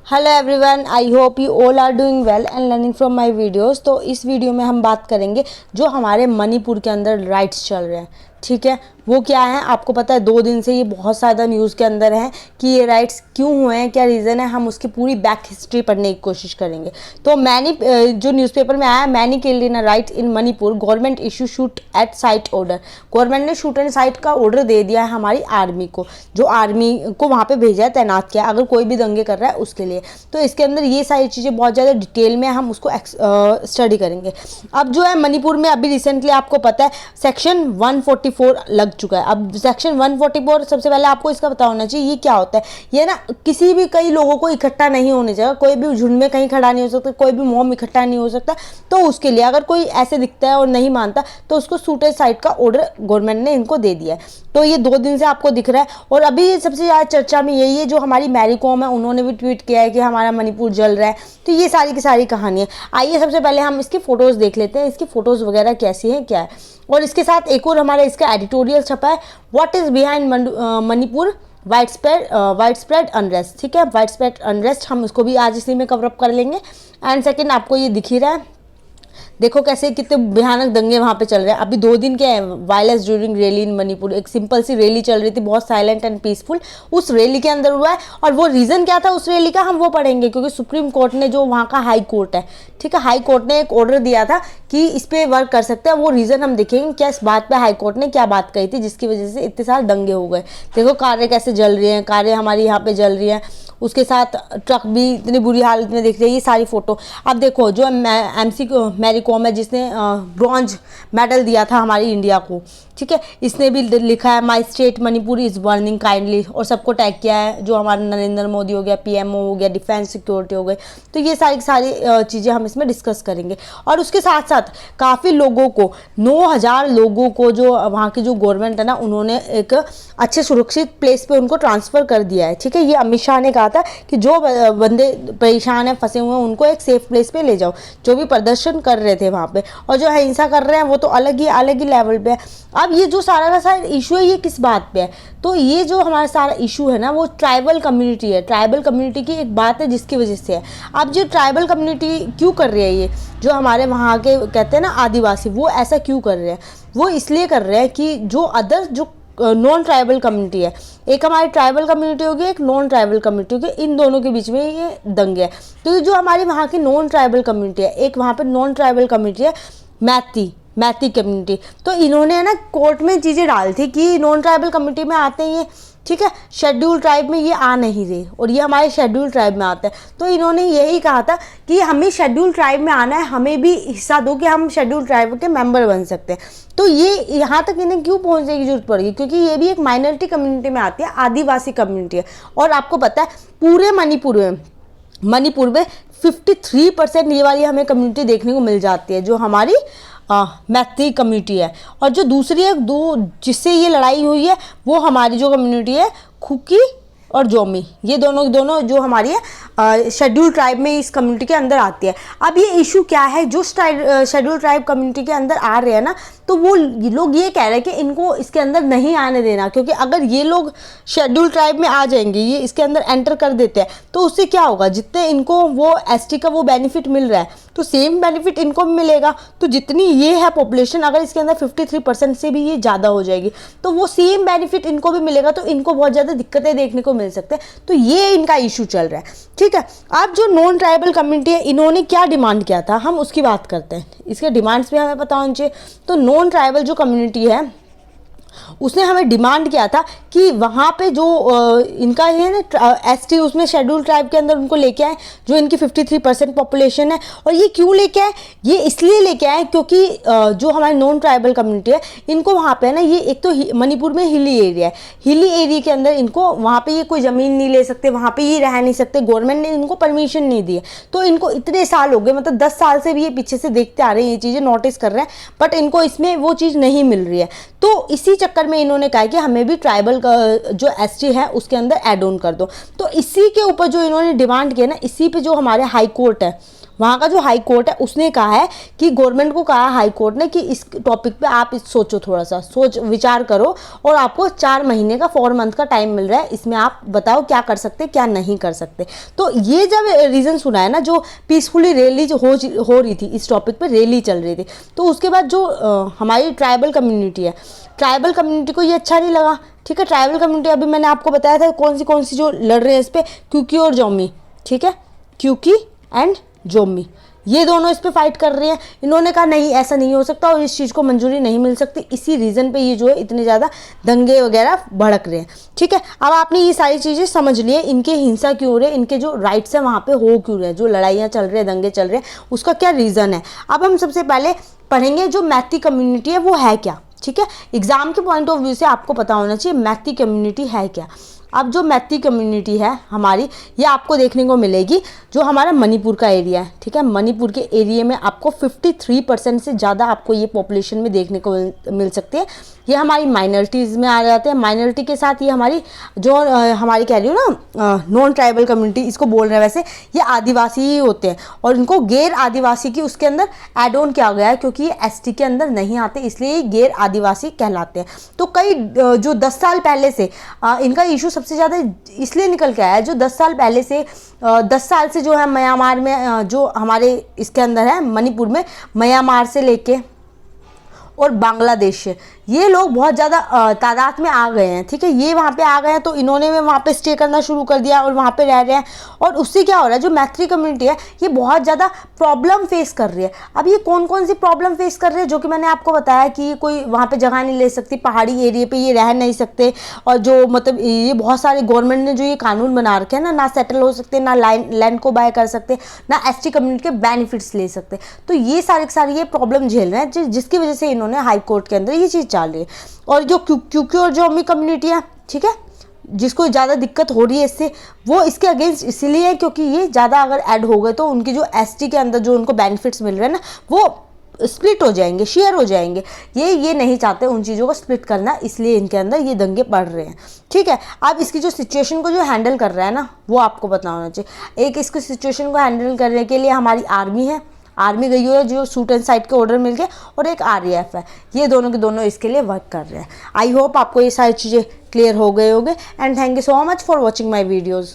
Hello everyone, I hope you all are doing well and learning from my videos. तो इस video में हम बात करेंगे जो हमारे मणिपुर के अंदर राइट्स चल रहे हैं। ठीक है, वो क्या है आपको पता है। 2 दिन से ये बहुत ज़्यादा न्यूज़ के अंदर है कि ये राइट्स क्यों हुए हैं, क्या रीज़न है, हम उसकी पूरी बैक हिस्ट्री पढ़ने की कोशिश करेंगे। तो मैंने जो न्यूज़पेपर में आया, many killed in right in Manipur, government issue shoot at site order. Government ने शूट एंड साइट का ऑर्डर दे दिया है हमारी आर्मी को, जो आर्मी को वहाँ पे भेजा है, तैनात किया अगर कोई भी दंगे कर रहा है उसके लिए। तो इसके अंदर ये सारी चीज़ें बहुत ज़्यादा डिटेल में हम उसको स्टडी करेंगे। अब जो है मणिपुर में अभी रिसेंटली आपको पता है सेक्शन 144 लग चुका है। अब सेक्शन 144 सबसे पहले आपको इसका पता होना चाहिए ये क्या होता है। ये ना किसी भी कई लोगों को इकट्ठा नहीं होने चाहिए, कोई भी झुंड में कहीं खड़ा नहीं हो सकता, कोई भी मॉब इकट्ठा नहीं हो सकता। तो उसके लिए अगर कोई ऐसे दिखता है और नहीं मानता तो उसको शूटेड साइट का ऑर्डर गवर्नमेंट ने इनको दे दिया है। तो ये 2 दिन से आपको दिख रहा है। और अभी सबसे ज़्यादा चर्चा में यही है, जो हमारी मैरी कॉम है उन्होंने भी ट्वीट किया है कि हमारा मणिपुर जल रहा है। तो ये सारी की सारी कहानी है। आइए सबसे पहले हम इसकी फ़ोटोज़ देख लेते हैं, इसकी फ़ोटोज़ वगैरह कैसी हैं क्या है। और इसके साथ एक और हमारा इसका एडिटोरियल छपा है, what is behind Manipur wide spread unrest. ठीक है, वाइड स्प्रेड अनरेस्ट हम उसको भी आज इसी में कवरअप कर लेंगे। एंड सेकेंड आपको ये दिख ही रहा है, देखो कैसे कितने भयानक दंगे वहाँ पे चल रहे हैं। अभी 2 दिन के वायलेंस ड्यूरिंग रैली इन मणिपुर, एक सिंपल सी रैली चल रही थी, बहुत साइलेंट एंड पीसफुल, उस रैली के अंदर हुआ है। और वो रीज़न क्या था उस रैली का हम वो पढ़ेंगे, क्योंकि सुप्रीम कोर्ट ने, जो वहाँ का हाई कोर्ट है, ठीक है, हाई कोर्ट ने एक ऑर्डर दिया था कि इस पर वर्क कर सकते हैं। वो रीज़न हम देखेंगे क्या इस बात पर हाई कोर्ट ने क्या बात कही थी जिसकी वजह से इतने सारे दंगे हो गए। देखो कारें कैसे जल रही हैं, कारें हमारी यहाँ पे जल रही हैं, उसके साथ ट्रक भी इतनी बुरी हालत में दिख रही है। ये सारी फोटो अब देखो, जो मैरी कॉम है जिसने ब्रॉन्ज मेडल दिया था हमारी इंडिया को, ठीक है, इसने भी लिखा है my state Manipur is burning kindly, और सबको टैग किया है, जो हमारा नरेंद्र मोदी हो गया, पीएमओ हो गया, डिफेंस सिक्योरिटी हो गई। तो ये सारी चीज़ें हम इसमें डिस्कस करेंगे। और उसके साथ साथ काफ़ी लोगों को, 9000 लोगों को, जो वहाँ की जो गवर्नमेंट है ना, उन्होंने एक अच्छे सुरक्षित प्लेस पे उनको ट्रांसफ़र कर दिया है। ठीक है, ये अमित शाह ने कहा था कि जो बंदे परेशान हैं, फंसे हुए हैं, उनको एक सेफ प्लेस पे ले जाओ। जो भी प्रदर्शन कर रहे थे वहाँ पे और जो हिंसा कर रहे हैं वो तो अलग ही लेवल पे है। अब ये जो सारा का सारा इशू है ये किस बात पे है, तो ये जो हमारा सारा इशू है ना वो ट्राइबल कम्युनिटी है। ट्राइबल कम्युनिटी की एक बात है जिसकी वजह से है। अब जो ट्राइबल कम्युनिटी क्यों कर रही है, ये जो हमारे वहाँ के कहते हैं ना आदिवासी, वो ऐसा क्यों कर रहे हैं, वो इसलिए कर रहे हैं कि जो अदर जो नॉन ट्राइबल कम्युनिटी है, एक हमारी ट्राइबल कम्युनिटी होगी, एक नॉन ट्राइबल कम्युनिटी होगी, इन दोनों के बीच में ये दंगे है। तो जो हमारी वहाँ की नॉन ट्राइबल कम्युनिटी है, एक वहाँ पे नॉन ट्राइबल कम्युनिटी है मैती कम्युनिटी, तो इन्होंने ना कोर्ट में चीज़ें डाली थी कि नॉन ट्राइबल कम्युनिटी में आते हैं ये, ठीक है, शेड्यूल ट्राइब में ये आ नहीं रहे और ये हमारे शेड्यूल ट्राइब में आते हैं। तो इन्होंने यही कहा था कि हमें शेड्यूल ट्राइब में आना है, हमें भी हिस्सा दो कि हम शेड्यूल ट्राइब के मेंबर बन सकते हैं। तो ये यहाँ तक इन्हें क्यों पहुँचने की जरूरत पड़ेगी, क्योंकि ये भी एक माइनॉरिटी कम्युनिटी में आती है, आदिवासी कम्युनिटी है। और आपको पता है पूरे मणिपुर में 53% ये वाली हमें कम्युनिटी देखने को मिल जाती है, जो हमारी मैत्री कम्युनिटी है। और जो दूसरी है, जिससे ये लड़ाई हुई है, वो हमारी जो कम्युनिटी है कुकी और जोमी, ये दोनों जो हमारी है शेड्यूल ट्राइब में इस कम्युनिटी के अंदर आती है। अब ये इशू क्या है, जो शेड्यूल ट्राइब कम्युनिटी के अंदर आ रहे हैं ना, तो वो लोग ये कह रहे हैं कि इनको इसके अंदर नहीं आने देना, क्योंकि अगर ये लोग शेड्यूल ट्राइब में आ जाएंगे, ये इसके अंदर एंटर कर देते हैं, तो उससे क्या होगा, जितने इनको वो एसटी का वो बेनिफिट मिल रहा है तो सेम बेनिफिट इनको भी मिलेगा। तो जितनी ये है पॉपुलेशन, अगर इसके अंदर 53% से भी ये ज़्यादा हो जाएगी तो वो सेम बेनिफिट इनको भी मिलेगा, तो इनको बहुत ज़्यादा दिक्कतें देखने को मिल सकते हैं। तो ये इनका इशू चल रहा है। ठीक है, अब जो नॉन ट्राइबल कम्युनिटी है, इन्होंने क्या डिमांड किया था, हम उसकी बात करते हैं। इसके डिमांड्स भी हमें पता होना चाहिए। तो नॉन ट्राइबल जो कम्युनिटी है उसने हमें डिमांड किया था कि वहाँ पे जो इनका है ना एसटी, उसमें शेड्यूल ट्राइब के अंदर उनको लेके आए, जो इनकी 53% पॉपुलेशन है। और ये क्यों लेके आए, ये इसलिए लेके आए क्योंकि जो हमारी नॉन ट्राइबल कम्युनिटी है, इनको वहाँ पे ना, ये एक तो मणिपुर में हिली एरिया है, हिली एरिया के अंदर इनको वहाँ पे ये कोई ज़मीन नहीं ले सकते, वहाँ पे ये रह नहीं सकते, गवर्नमेंट ने इनको परमिशन नहीं दी है। तो इनको इतने साल हो गए, मतलब 10 साल से भी ये पीछे से देखते आ रहे हैं, ये चीज़ें नोटिस कर रहे हैं, बट इनको इसमें वो चीज़ नहीं मिल रही है। तो इसी चक्कर में इन्होंने कहा कि हमें भी ट्राइबल का जो एसटी है उसके अंदर ऐड ऑन कर दो। तो इसी के ऊपर जो इन्होंने डिमांड किया ना, इसी पे जो हमारे हाई कोर्ट है वहाँ का जो हाई कोर्ट है उसने कहा है कि गवर्नमेंट को कहा है हाई कोर्ट ने कि इस टॉपिक पे आप सोचो, थोड़ा सा सोच विचार करो, और आपको 4 महीने का 4 मंथ का टाइम मिल रहा है, इसमें आप बताओ क्या कर सकते क्या नहीं कर सकते। तो ये जब रीज़न सुना है ना, जो पीसफुली रैली जो हो रही थी, इस टॉपिक पर रैली चल रही थी, तो उसके बाद जो हमारी ट्राइबल कम्युनिटी है, ट्राइबल कम्युनिटी को ये अच्छा नहीं लगा। ठीक है, ट्राइबल कम्युनिटी अभी मैंने आपको बताया था कौन सी जो लड़ रहे हैं इस पर, क्यूकी और जोमी। ठीक है, क्यूकी एंड जोमी, ये दोनों इस पे फाइट कर रहे हैं। इन्होंने कहा नहीं ऐसा नहीं हो सकता और इस चीज़ को मंजूरी नहीं मिल सकती, इसी रीज़न पे ये जो है इतने ज़्यादा दंगे वगैरह भड़क रहे हैं। ठीक है, अब आपने ये सारी चीज़ें समझ लिए, इनके हिंसा क्यों हो रहे हैं, इनके जो राइट्स हैं वहाँ पे हो क्यों रहे हैं, जो लड़ाइयाँ चल रही हैं, दंगे चल रहे हैं, उसका क्या रीज़न है। अब हम सबसे पहले पढ़ेंगे जो मैती कम्युनिटी है वो है क्या। ठीक है, एग्जाम के पॉइंट ऑफ व्यू से आपको पता होना चाहिए मैती कम्युनिटी है क्या। अब जो मैती कम्युनिटी है हमारी, ये आपको देखने को मिलेगी जो हमारा मणिपुर का एरिया है। ठीक है, मणिपुर के एरिया में आपको 53% से ज़्यादा आपको ये पॉपुलेशन में देखने को मिल सकती है। ये हमारी माइनॉरिटीज़ में आ जाते हैं। माइनॉरिटी के साथ ये हमारी जो हमारी कह रही हूँ ना नॉन ट्राइबल कम्युनिटी, इसको बोल रहे हैं वैसे, ये आदिवासी ही होते हैं और इनको गैर आदिवासी की उसके अंदर एड ऑन किया गया है, क्योंकि ये एसटी के अंदर नहीं आते, इसलिए ये गैर आदिवासी कहलाते हैं। तो कई जो 10 साल पहले से इनका इशू सबसे ज़्यादा इसलिए निकल के आया है, जो 10 साल पहले से 10 साल से जो है म्यांमार में जो हमारे इसके अंदर है मणिपुर में, म्यांमार से लेके और बांग्लादेश से ये लोग बहुत ज़्यादा तादाद में आ गए हैं। ठीक है, ये वहाँ पे आ गए हैं तो इन्होंने भी वहाँ पे स्टे करना शुरू कर दिया और वहाँ पे रह रहे हैं, और उससे क्या हो रहा है, जो मैत्री कम्युनिटी है ये बहुत ज़्यादा प्रॉब्लम फेस कर रही है। अब ये कौन सी प्रॉब्लम फेस कर रही है, जो कि मैंने आपको बताया कि कोई वहाँ पर जगह नहीं ले सकती, पहाड़ी एरिया पर ये रह नहीं सकते, और जो मतलब ये बहुत सारे गवर्नमेंट ने जो ये कानून बना रखे हैं ना सेटल हो सकते, ना लैंड को बाय कर सकते, ना एसटी कम्युनिटी के बेनिफिट्स ले सकते। तो ये सारी ये प्रॉब्लम झेल रहे हैं, जिसकी वजह से इन्होंने हाई कोर्ट के अंदर ये चीज़ चाल रही है। और जो क्यूकी और जोमी कम्युनिटी है, ठीक है, जिसको ज़्यादा दिक्कत हो रही है इससे, वो इसके अगेंस्ट इसीलिए है क्योंकि ये ज़्यादा अगर ऐड हो गए तो उनकी जो एसटी के अंदर जो उनको बेनिफिट्स मिल रहे हैं ना, वो स्प्लिट हो जाएंगे, शेयर हो जाएंगे। ये नहीं चाहते उन चीज़ों को स्प्लिट करना, इसलिए इनके अंदर ये दंगे बढ़ रहे हैं। ठीक है, अब इसकी जो सिचुएशन को जो हैंडल कर रहा है ना, वो आपको पता होना चाहिए। एक इसको सिचुएशन को हैंडल करने के लिए हमारी आर्मी है, आर्मी गई हुई है जो शूट एंड साइड के ऑर्डर मिल गए, और एक RAF है, ये दोनों के दोनों इसके लिए वर्क कर रहे हैं। आई होप आपको ये सारी चीज़ें क्लियर हो गए होंगे, and thank you so much for watching my videos.